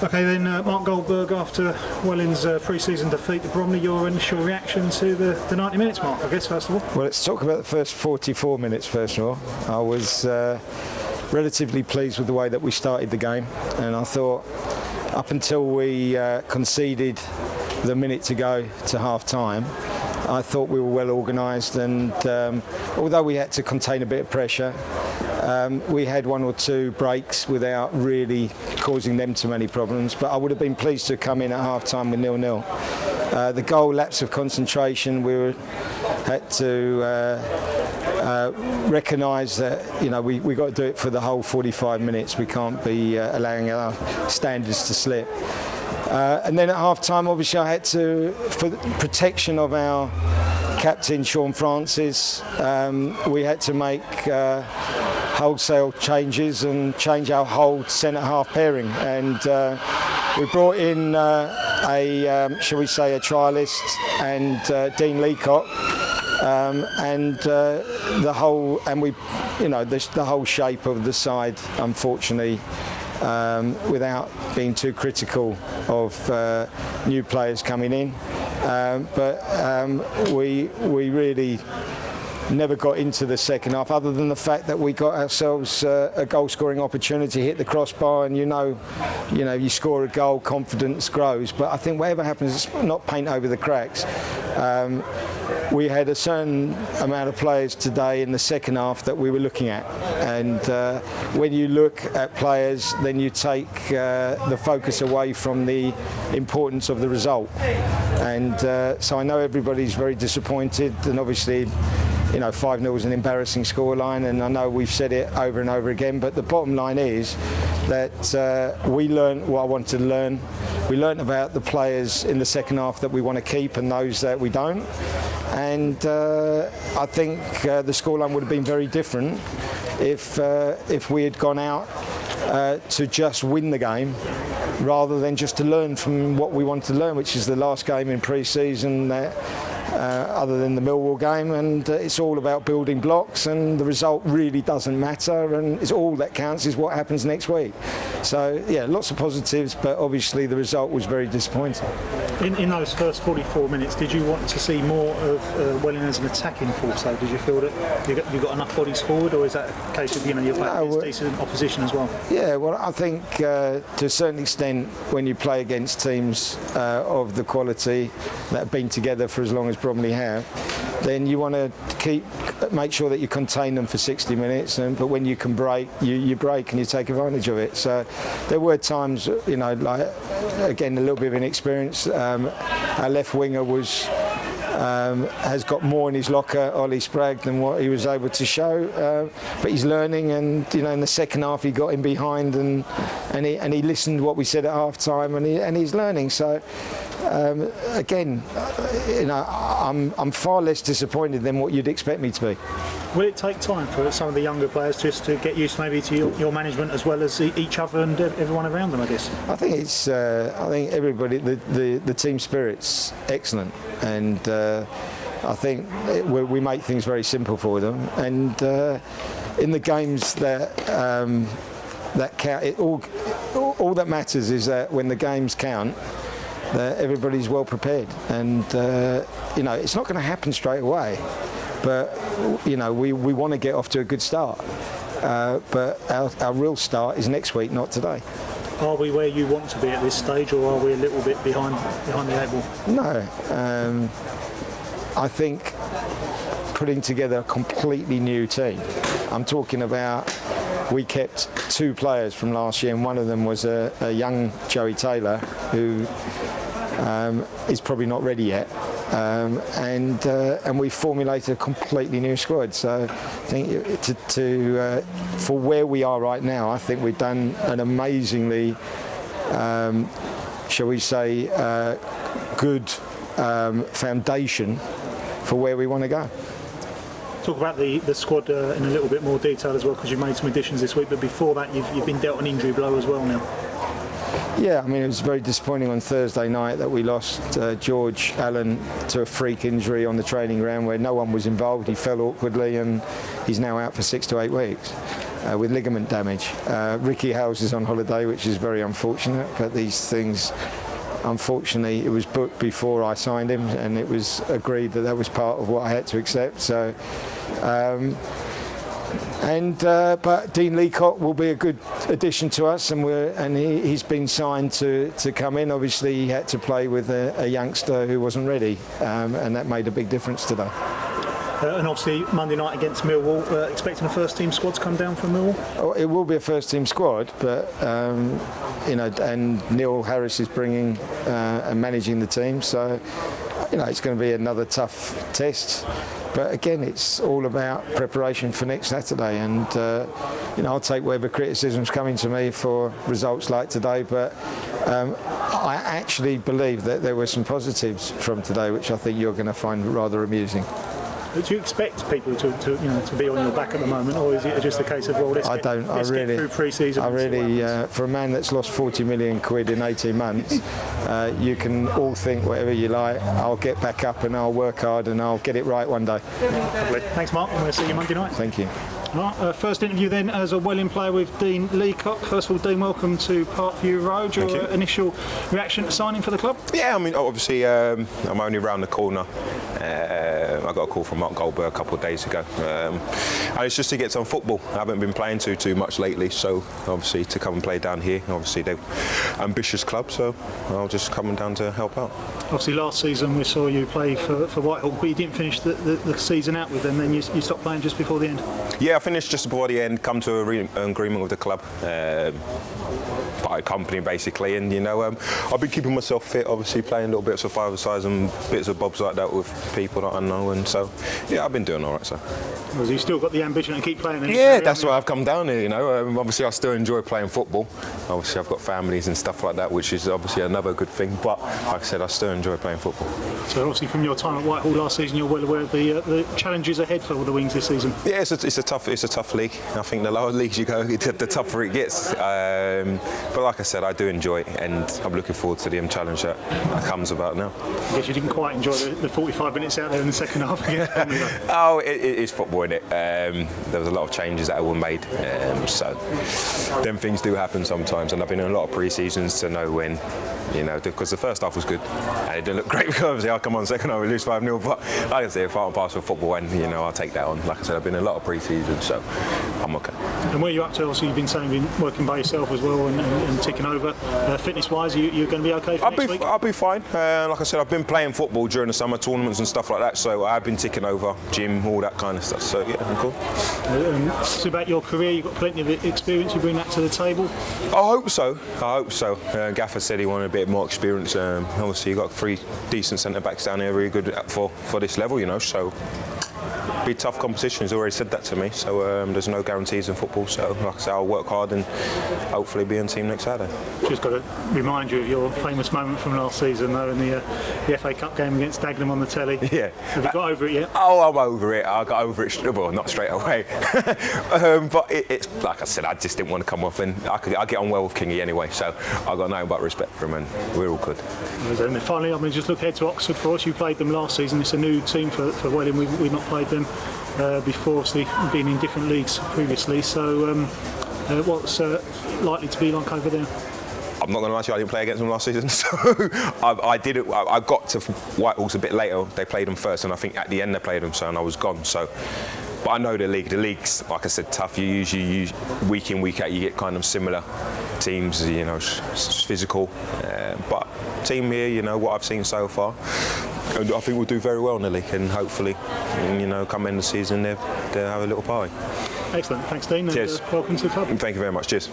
Okay then, Mark Goldberg, after Welling's pre-season defeat to Bromley, your initial reaction to the 90 minutes mark, I guess, first of all? Well, let's talk about the first 44 minutes first of all. I was relatively pleased with the way that we started the game, and I thought up until we conceded the minute to go to half-time, I thought we were well organised, and although we had to contain a bit of pressure, we had one or two breaks without really causing them too many problems, but I would have been pleased to come in at half-time with 0-0. The goal, lapse of concentration, had to recognise that we got to do it for the whole 45 minutes. We can't be allowing our standards to slip. And then at half-time, obviously, I had to, for the protection of our captain Sean Francis, we had to make wholesale changes and change our whole centre-half pairing. And we brought in shall we say, a trialist and Dean Leacock, and the whole shape of the side, unfortunately, without being too critical of new players coming in, but we really never got into the second half, other than the fact that we got ourselves a goal-scoring opportunity, hit the crossbar, and you score a goal, confidence grows. But I think whatever happens, it's not paint over the cracks. We had a certain amount of players today in the second half that we were looking at, and when you look at players, then you take the focus away from the importance of the result. And so I know everybody's very disappointed, and obviously 5-0 is an embarrassing scoreline, and I know we've said it over and over again, but the bottom line is that we learned what I wanted to learn. We learned about the players in the second half that we want to keep and those that we don't. And I think the scoreline would have been very different if we had gone out to just win the game, rather than just to learn from what we wanted to learn, which is the last game in pre-season, other than the Millwall game, and it's all about building blocks, and the result really doesn't matter, and it's all that counts is what happens next week. So yeah, lots of positives, but obviously the result was very disappointing. In those first 44 minutes, did you want to see more of Welling as an attacking force? So did you feel that you got enough bodies forward, or is that a case of you're playing against decent opposition as well? Yeah, well, I think to a certain extent, when you play against teams of the quality that have been together for as long as Bromley have, then you want to make sure that you contain them for 60 minutes. But when you can break, you break and you take advantage of it. So there were times, like again, a little bit of inexperience. Our left winger has got more in his locker, Ollie Spragg, than what he was able to show. But he's learning, and in the second half he got in behind and he listened to what we said at half time, and he's learning. So again, I'm far less disappointed than what you'd expect me to be. Will it take time for some of the younger players just to get used maybe to your management as well as each other and everyone around them, I guess? I think it's. I think everybody, the team spirit's excellent, and I think we make things very simple for them. And in the games that count, all that matters is that when the games count, that everybody's well prepared, and it's not going to happen straight away. But we want to get off to a good start. But our real start is next week, not today. Are we where you want to be at this stage, or are we a little bit behind the eight ball? No. I think putting together a completely new team. I'm talking about, we kept two players from last year, and one of them was a young Joey Taylor, who is probably not ready yet. And we formulated a completely new squad. So I think for where we are right now, I think we've done an amazingly, shall we say, good foundation for where we want to go. Talk about the squad in a little bit more detail as well, because you've made some additions this week, but before that you've been dealt an injury blow as well now. Yeah, I mean, it was very disappointing on Thursday night that we lost George Allen to a freak injury on the training ground where no one was involved. He fell awkwardly and he's now out for 6 to 8 weeks. with ligament damage. Ricky Hales is on holiday, which is very unfortunate, but these things, unfortunately, it was booked before I signed him, and it was agreed that that was part of what I had to accept. So, but Dean Leacock will be a good addition to us, and he's been signed to come in. Obviously, he had to play with a youngster who wasn't ready, and that made a big difference today. And obviously Monday night against Millwall, expecting a first team squad to come down from Millwall? Oh, it will be a first team squad, but and Neil Harris is bringing and managing the team, so it's going to be another tough test. But again, it's all about preparation for next Saturday, and I'll take whatever criticism's coming to me for results like today. But I actually believe that there were some positives from today, which I think you're going to find rather amusing. Do you expect people to be on your back at the moment, or is it just a case of let's get through pre-season? I really, for a man that's lost 40 million quid in 18 months, you can all think whatever you like. I'll get back up and I'll work hard and I'll get it right one day. Lovely. Thanks, Mark. I'm going to see you Monday night. Thank you. Right, first interview then as a Welling player with Dean Leacock. First of all, Dean, welcome to Parkview Road. Your initial reaction to signing for the club? Yeah, I mean, obviously, I'm only round the corner. I got a call from Mark Goldberg a couple of days ago. And it's just to get some football. I haven't been playing too much lately, so obviously to come and play down here, obviously they're ambitious club, so I'll just come down to help out. Obviously last season we saw you play for Whitehall, but you didn't finish the season out with them, then you stopped playing just before the end? Yeah, I finished just before the end, come to an agreement with the club. By a company basically, and I've been keeping myself fit, obviously playing little bits of five-a-sides and bits of bobs like that with people that I know, and so yeah, I've been doing all right. So well, you still got the ambition to keep playing? Yeah, that's why I've come down here. Obviously I still enjoy playing football. Obviously I've got families and stuff like that, which is obviously another good thing. But like I said, I still enjoy playing football. So obviously from your time at Whitehall last season, you're well aware of the challenges ahead for all the Wings this season. Yeah, it's a tough league. I think the lower leagues you go, the tougher it gets. But like I said, I do enjoy it, and I'm looking forward to the challenge that comes about now. I guess you didn't quite enjoy the 45 minutes out there in the second half. Oh, it is football, isn't it? There was a lot of changes that were made, so them things do happen sometimes, and I've been in a lot of pre-seasons to know when, because the first half was good, and it didn't look great because obviously I come on second half, we lose 5-0, but like I say, part and parcel of football, and I'll take that on. Like I said, I've been in a lot of pre-seasons, so I'm okay. And where are you up to? Obviously you've been saying you've been working by yourself as well and ticking over. Fitness-wise, you're going to be okay for next week? I'll be fine. Like I said, I've been playing football during the summer tournaments and stuff like that, so I've been ticking over, gym, all that kind of stuff. So yeah, I'm cool. So about your career, you've got plenty of experience. You bring that to the table? I hope so. Gaffer said he wanted a bit more experience. Obviously, you've got 3 decent centre-backs down here, really good for this level, so be tough competition. He's already said that to me, so there's no guarantees in football, so like I say, I'll work hard and hopefully be on team next Saturday. Just got to remind you of your famous moment from last season though, in the FA Cup game against Dagenham on the telly. Yeah. Have you got over it yet? Oh, I'm over it. I got over it, well, not straight away. But it's like I said, I just didn't want to come off, and I get on well with Kingy anyway, so I've got nothing but respect for him, and we're all good. And finally, I'm going to just look ahead to Oxford for us. You played them last season. It's a new team for Welling. We've not played them before, obviously been in different leagues previously, so what's likely to be like over there? I'm not going to lie to you, I didn't play against them last season, so I got to Whitehall's a bit later. They played them first, and I think at the end they played them, so and I was gone. So, but I know the league. The league's, like I said, tough. You usually week in, week out, you get kind of similar teams. It's physical, but team here, what I've seen so far, and I think we'll do very well in the league, and hopefully, come end of the season, they'll have a little party. Excellent. Thanks, Dean. Cheers. And welcome to the club. Thank you very much. Cheers.